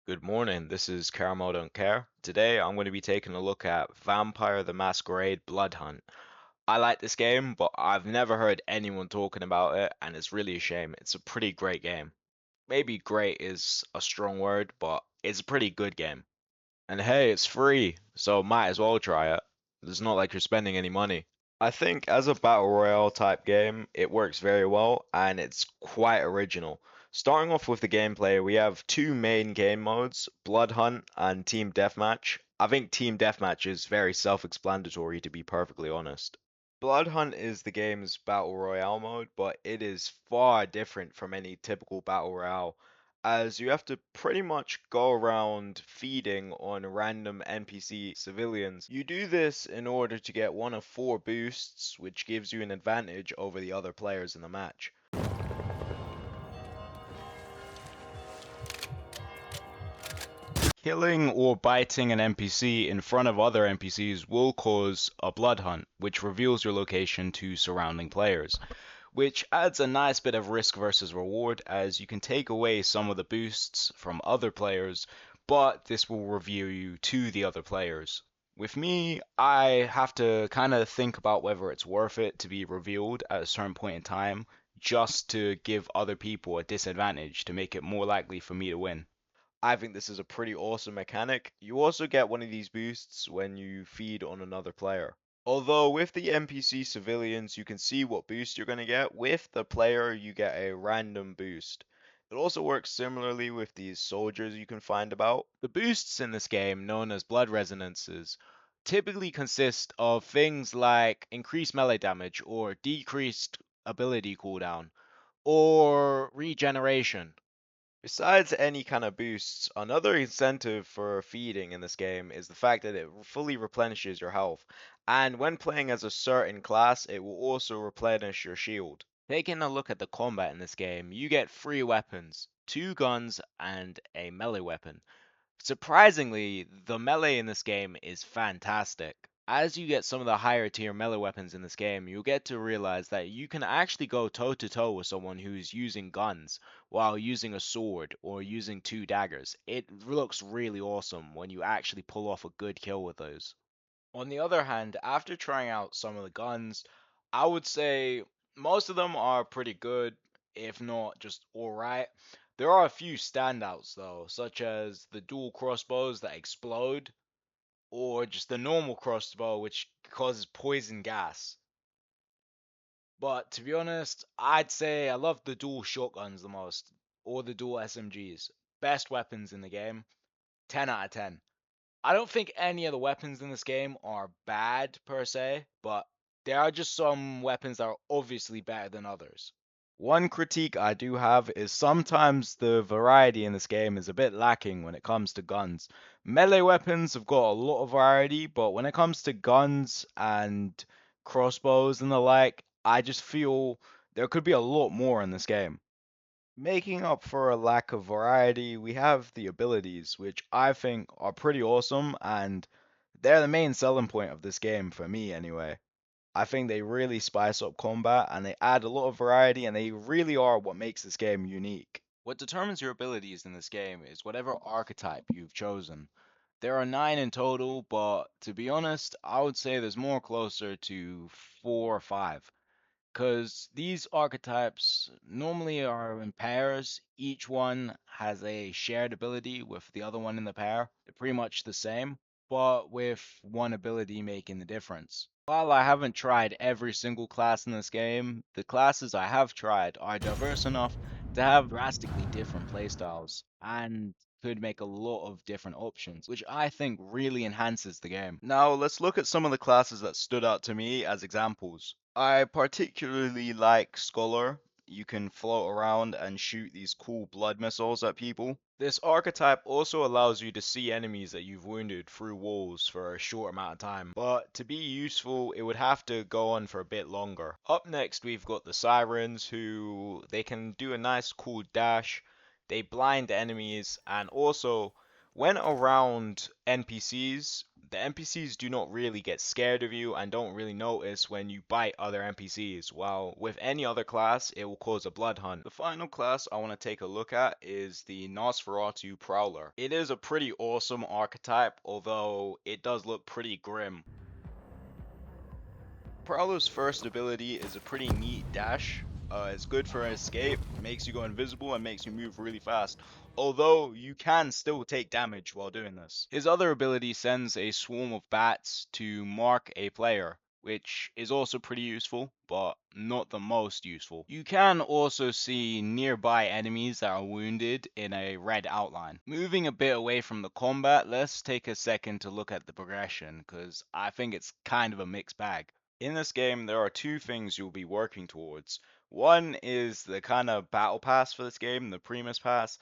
Good morning, this is Caramel Don't Care. Today I'm going to be taking a look at Vampire the Masquerade Bloodhunt. I like this game, but I've never heard anyone talking about it, and it's really a shame. It's a pretty great game. Maybe great is a strong word, but it's a pretty good game. And hey, it's free, so might as well try it. It's not like you're spending any money. I think as a battle royale type game, it works very well and it's quite original. Starting off with the gameplay, we have two main game modes, Blood Hunt and Team Deathmatch. I think Team Deathmatch is very self-explanatory to be perfectly honest. Blood Hunt is the game's battle royale mode, but it is far different from any typical battle royale, as you have to pretty much go around feeding on random NPC civilians. You do this in order to get one of four boosts, which gives you an advantage over the other players in the match. Killing or biting an NPC in front of other NPCs will cause a blood hunt, which reveals your location to surrounding players, which adds a nice bit of risk versus reward as you can take away some of the boosts from other players, but this will reveal you to the other players. With me, I have to kind of think about whether it's worth it to be revealed at a certain point in time just to give other people a disadvantage to make it more likely for me to win. I think this is a pretty awesome mechanic. You also get one of these boosts when you feed on another player. Although with the NPC civilians, you can see what boost you're going to get. With the player, you get a random boost. It also works similarly with these soldiers you can find about. The boosts in this game, known as blood resonances, typically consist of things like increased melee damage or decreased ability cooldown or regeneration. Besides any kind of boosts, another incentive for feeding in this game is the fact that it fully replenishes your health, and when playing as a certain class, it will also replenish your shield. Taking a look at the combat in this game, you get three weapons, two guns, and a melee weapon. Surprisingly, the melee in this game is fantastic. As you get some of the higher tier melee weapons in this game, you'll get to realize that you can actually go toe to toe with someone who's using guns while using a sword or using two daggers. It looks really awesome when you actually pull off a good kill with those. On the other hand, after trying out some of the guns, I would say most of them are pretty good, if not just alright. There are a few standouts though, such as the dual crossbows that explode, or just the normal crossbow which causes poison gas. But to be honest, I'd say I love the dual shotguns the most, or the dual SMGs. Best weapons in the game, 10 out of 10. I don't think any of the weapons in this game are bad per se, but there are just some weapons that are obviously better than others. One critique I do have is sometimes the variety in this game is a bit lacking when it comes to guns. Melee weapons have got a lot of variety, but when it comes to guns and crossbows and the like, I just feel there could be a lot more in this game. Making up for a lack of variety, we have the abilities, which I think are pretty awesome, and they're the main selling point of this game for me anyway. I think they really spice up combat and they add a lot of variety and they really are what makes this game unique. What determines your abilities in this game is whatever archetype you've chosen. There are 9 in total, but to be honest, I would say there's more closer to 4 or 5. Because these archetypes normally are in pairs. Each one has a shared ability with the other one in the pair. They're pretty much the same, but with one ability making the difference. While I haven't tried every single class in this game, the classes I have tried are diverse enough to have drastically different playstyles and could make a lot of different options, which I think really enhances the game. Now, let's look at some of the classes that stood out to me as examples. I particularly like Scholar. You can float around and shoot these cool blood missiles at people. This archetype also allows you to see enemies that you've wounded through walls for a short amount of time, but to be useful, it would have to go on for a bit longer. Up next, we've got the Sirens, who they can do a nice cool dash, they blind enemies, and also when around NPCs, The NPCs do not really get scared of you and don't really notice when you bite other NPCs, while with any other class, it will cause a blood hunt. The final class I want to take a look at is the Nosferatu Prowler. It is a pretty awesome archetype, although it does look pretty grim. Prowler's first ability is a pretty neat dash. It's good for an escape, makes you go invisible, and makes you move really fast. Although you can still take damage while doing this. His other ability sends a swarm of bats to mark a player, which is also pretty useful, but not the most useful. You can also see nearby enemies that are wounded in a red outline. Moving a bit away from the combat, let's take a second to look at the progression, because I think it's kind of a mixed bag. In this game, there are two things you'll be working towards. One is the kind of battle pass for this game, the Primus Pass,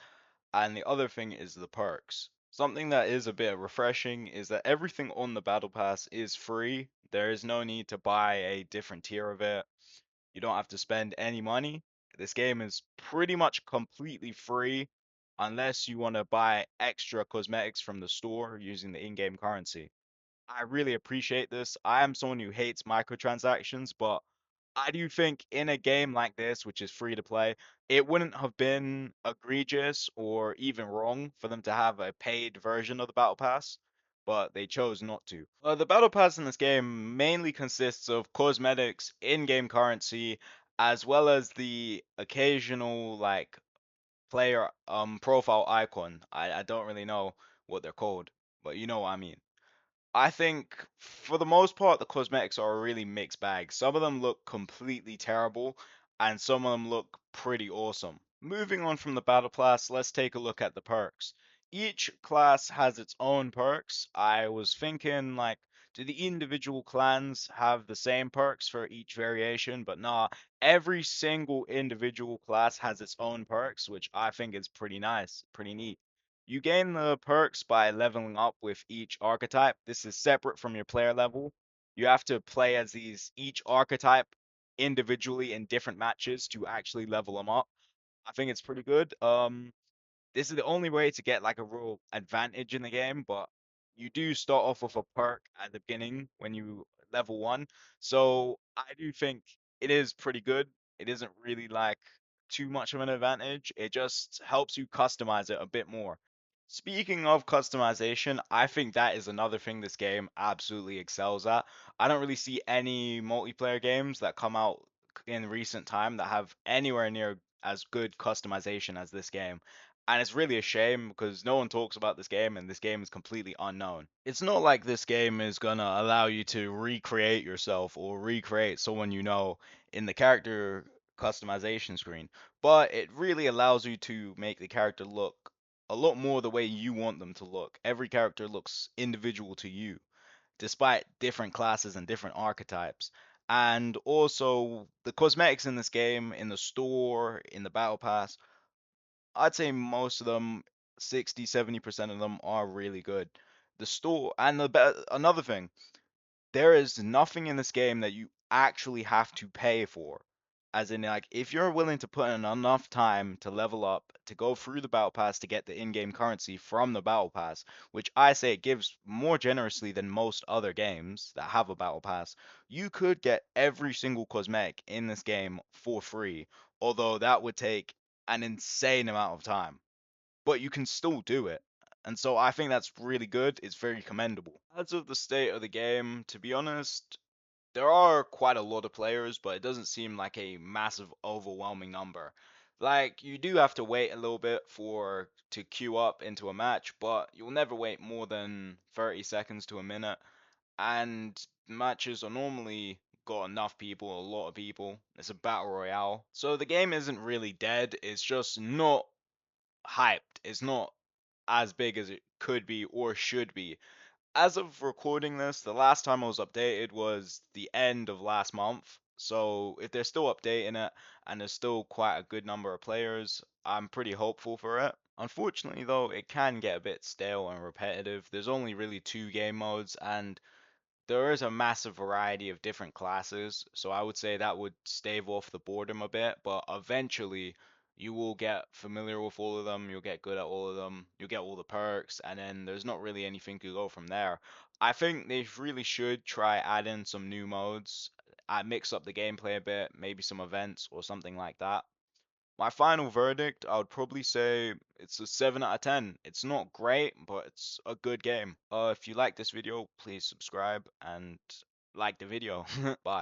and the other thing is the perks. Something that is a bit refreshing is that everything on the battle pass is free. There is no need to buy a different tier of it. You don't have to spend any money. This game is pretty much completely free unless you want to buy extra cosmetics from the store using the in-game currency. I really appreciate this. I am someone who hates microtransactions, but I do think in a game like this, which is free to play, it wouldn't have been egregious or even wrong for them to have a paid version of the Battle Pass, but they chose not to. The Battle Pass in this game mainly consists of cosmetics, in-game currency, as well as the occasional like player profile icon. I don't really know what they're called, but you know what I mean. I think for the most part, the cosmetics are a really mixed bag. Some of them look completely terrible, and some of them look pretty awesome. Moving on from the battle class, let's take a look at the perks. Each class has its own perks. I was thinking, like, do the individual clans have the same perks for each variation? But nah, every single individual class has its own perks, which I think is pretty nice, pretty neat. You gain the perks by leveling up with each archetype. This is separate from your player level. You have to play as each archetype individually in different matches to actually level them up. I think it's pretty good. This is the only way to get like a real advantage in the game, but you do start off with a perk at the beginning when you level one. So I do think it is pretty good. It isn't really like too much of an advantage. It just helps you customize it a bit more. Speaking of customization, I think that is another thing this game absolutely excels at. I don't really see any multiplayer games that come out in recent time that have anywhere near as good customization as this game. And it's really a shame because no one talks about this game and this game is completely unknown. It's not like this game is gonna allow you to recreate yourself or recreate someone you know in the character customization screen, but it really allows you to make the character look a lot more the way you want them to look. Every character looks individual to you, despite different classes and different archetypes. And also, the cosmetics in this game, in the store, in the battle pass, I'd say most of them, 60, 70% of them are really good. The store, and another thing, there is nothing in this game that you actually have to pay for. As in, like, if you're willing to put in enough time to level up, to go through the battle pass to get the in-game currency from the battle pass, which I say it gives more generously than most other games that have a battle pass, you could get every single cosmetic in this game for free, although that would take an insane amount of time, but you can still do it. And so I think that's really good. It's very commendable. As of the state of the game, to be honest, there are quite a lot of players, but it doesn't seem like a massive, overwhelming number. Like, you do have to wait a little bit for to queue up into a match, but you'll never wait more than 30 seconds to a minute. And matches are normally got enough people, a lot of people. It's a battle royale. So the game isn't really dead, it's just not hyped. It's not as big as it could be or should be. As of recording this, the last time I was updated was the end of last month. So if they're still updating it and there's still quite a good number of players, I'm pretty hopeful for it. Unfortunately, though, it can get a bit stale and repetitive. There's only really two game modes, and there is a massive variety of different classes. So I would say that would stave off the boredom a bit, but eventually You will get familiar with all of them, you'll get good at all of them, you'll get all the perks, and then there's not really anything to go from there. I think they really should try add in some new modes, mix up the gameplay a bit, maybe some events or something like that. My final verdict, I would probably say it's a 7 out of 10. It's not great, but it's a good game. If you like this video, please subscribe and like the video. Bye.